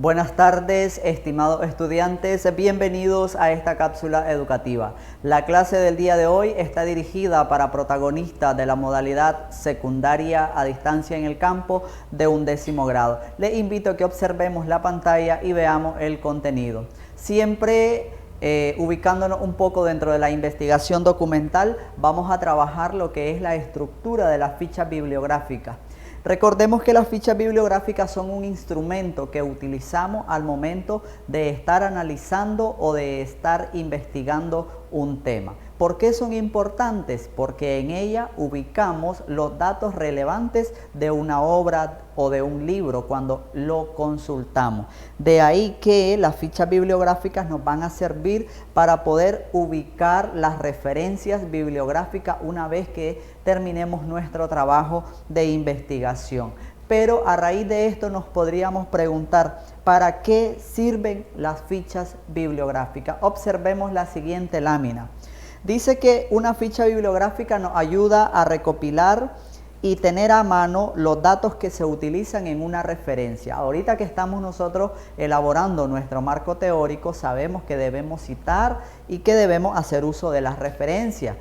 Buenas tardes, estimados estudiantes, bienvenidos a esta cápsula educativa. La clase del día de hoy está dirigida para protagonistas de la modalidad secundaria a distancia en el campo de 11º grado. Les invito a que observemos la pantalla y veamos el contenido. Siempre ubicándonos un poco dentro de la investigación documental, vamos a trabajar lo que es la estructura de las fichas bibliográficas. Recordemos que las fichas bibliográficas son un instrumento que utilizamos al momento de estar analizando o de estar investigando un tema. ¿Por qué son importantes? Porque en ella ubicamos los datos relevantes de una obra o de un libro cuando lo consultamos. De ahí que las fichas bibliográficas nos van a servir para poder ubicar las referencias bibliográficas una vez que terminemos nuestro trabajo de investigación. Pero a raíz de esto nos podríamos preguntar, ¿para qué sirven las fichas bibliográficas? Observemos la siguiente lámina. Dice que una ficha bibliográfica nos ayuda a recopilar y tener a mano los datos que se utilizan en una referencia. Ahorita que estamos nosotros elaborando nuestro marco teórico, sabemos que debemos citar y que debemos hacer uso de las referencias.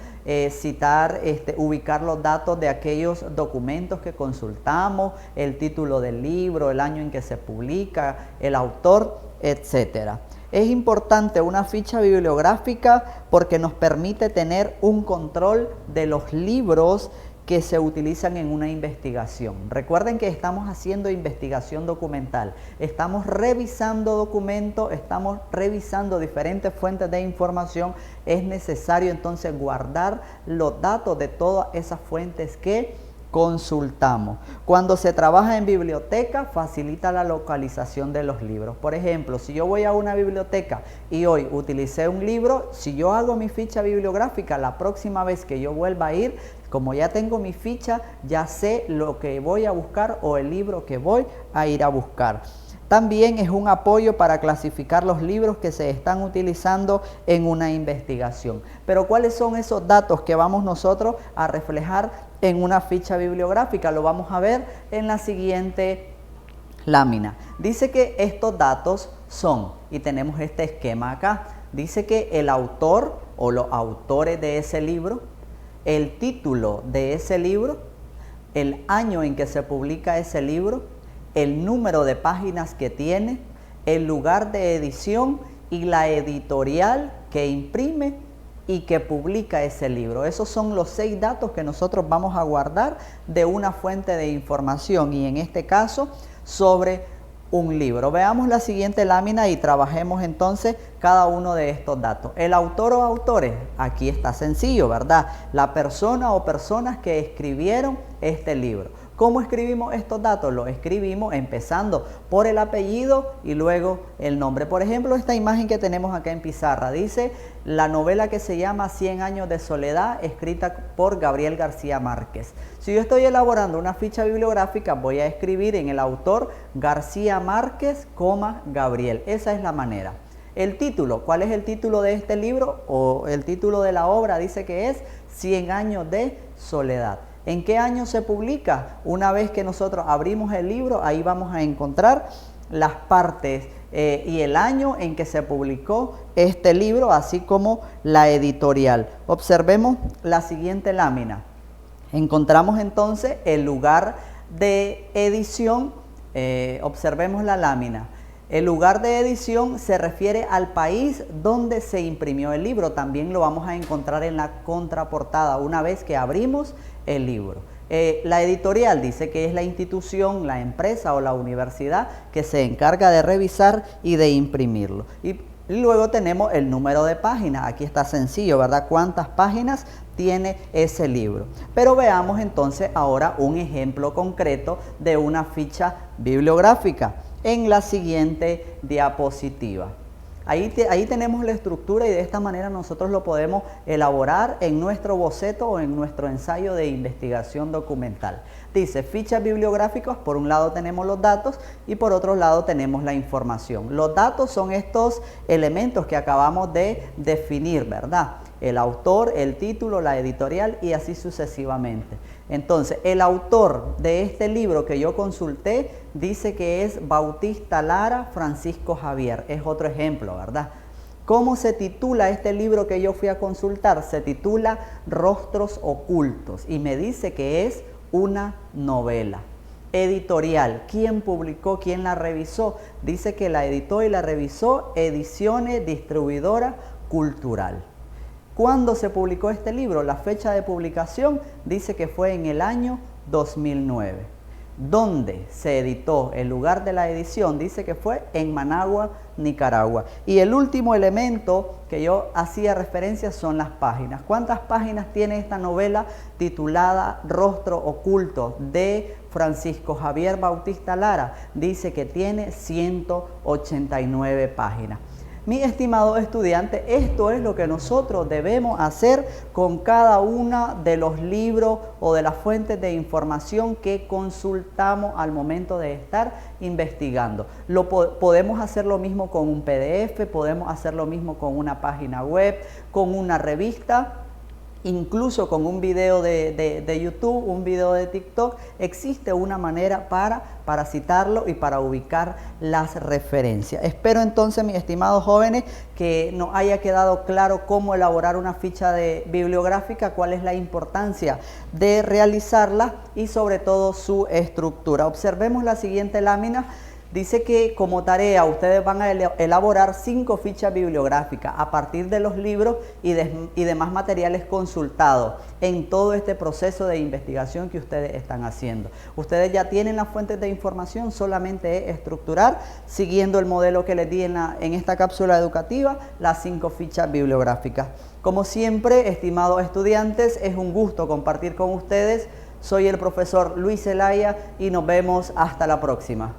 Ubicar los datos de aquellos documentos que consultamos, el título del libro, el año en que se publica, el autor, etcétera. Es importante una ficha bibliográfica porque nos permite tener un control de los libros que se utilizan en una investigación. Recuerden que estamos haciendo investigación documental, estamos revisando documentos, estamos revisando diferentes fuentes de información. Es necesario entonces guardar los datos de todas esas fuentes que consultamos. Cuando se trabaja en biblioteca, facilita la localización de los libros. Por ejemplo, si yo voy a una biblioteca y hoy utilicé un libro, si yo hago mi ficha bibliográfica, la próxima vez que yo vuelva a ir, como ya tengo mi ficha, ya sé lo que voy a buscar o el libro que voy a ir a buscar. También es un apoyo para clasificar los libros que se están utilizando en una investigación. Pero ¿cuáles son esos datos que vamos nosotros a reflejar en una ficha bibliográfica? Lo vamos a ver en la siguiente lámina. Dice que estos datos son, y tenemos este esquema acá, dice que el autor o los autores de ese libro, el título de ese libro, el año en que se publica ese libro, el número de páginas que tiene, el lugar de edición y la editorial que imprime y que publica ese libro. Esos son los 6 datos que nosotros vamos a guardar de una fuente de información y en este caso sobre un libro. Veamos la siguiente lámina y trabajemos entonces cada uno de estos datos. El autor o autores, aquí está sencillo, ¿verdad? La persona o personas que escribieron este libro. ¿Cómo escribimos estos datos? Los escribimos empezando por el apellido y luego el nombre. Por ejemplo, esta imagen que tenemos acá en pizarra dice la novela que se llama 100 años de soledad, escrita por Gabriel García Márquez. Si yo estoy elaborando una ficha bibliográfica, voy a escribir en el autor García Márquez, Gabriel. Esa es la manera. El título, ¿cuál es el título de este libro? O el título de la obra dice que es 100 años de soledad. ¿En qué año se publica? Una vez que nosotros abrimos el libro, ahí vamos a encontrar las partes y el año en que se publicó este libro, así como la editorial. Observemos la siguiente lámina. Encontramos entonces el lugar de edición. Observemos la lámina. El lugar de edición se refiere al país donde se imprimió el libro. También lo vamos a encontrar en la contraportada una vez que abrimos el libro. La editorial dice que es la institución, la empresa o la universidad que se encarga de revisar y de imprimirlo. Y luego tenemos el número de páginas. Aquí está sencillo, ¿verdad? ¿Cuántas páginas tiene ese libro? Pero veamos entonces ahora un ejemplo concreto de una ficha bibliográfica en la siguiente diapositiva. Ahí tenemos la estructura y de esta manera nosotros lo podemos elaborar en nuestro boceto o en nuestro ensayo de investigación documental. Dice fichas bibliográficas, por un lado tenemos los datos y por otro lado tenemos la información. Los datos son estos elementos que acabamos de definir, ¿verdad? el autor, el título, la editorial y así sucesivamente. Entonces, el autor de este libro que yo consulté dice que es Bautista Lara Francisco Javier. Es otro ejemplo, ¿verdad? ¿Cómo se titula este libro que yo fui a consultar? Se titula Rostros Ocultos y me dice que es una novela. Editorial, ¿quién publicó? ¿Quién la revisó? Dice que la editó y la revisó Ediciones Distribuidora Cultural. ¿Cuándo se publicó este libro? La fecha de publicación dice que fue en el año 2009. ¿Dónde se editó? El lugar de la edición dice que fue en Managua, Nicaragua. Y el último elemento que yo hacía referencia son las páginas. ¿Cuántas páginas tiene esta novela titulada Rostro Oculto de Francisco Javier Bautista Lara? Dice que tiene 189 páginas. Mi estimado estudiante, esto es lo que nosotros debemos hacer con cada uno de los libros o de las fuentes de información que consultamos al momento de estar investigando. Podemos hacer lo mismo con un PDF, podemos hacer lo mismo con una página web, con una revista, incluso con un video de YouTube, un video de TikTok. Existe una manera para citarlo y para ubicar las referencias. Espero entonces, mis estimados jóvenes, que nos haya quedado claro cómo elaborar una ficha bibliográfica, cuál es la importancia de realizarla y sobre todo su estructura. Observemos la siguiente lámina. Dice que como tarea ustedes van a elaborar 5 fichas bibliográficas a partir de los libros y demás materiales consultados en todo este proceso de investigación que ustedes están haciendo. Ustedes ya tienen las fuentes de información, solamente es estructurar, siguiendo el modelo que les di en esta cápsula educativa, las 5 fichas bibliográficas. Como siempre, estimados estudiantes, es un gusto compartir con ustedes. Soy el profesor Luis Zelaya y nos vemos hasta la próxima.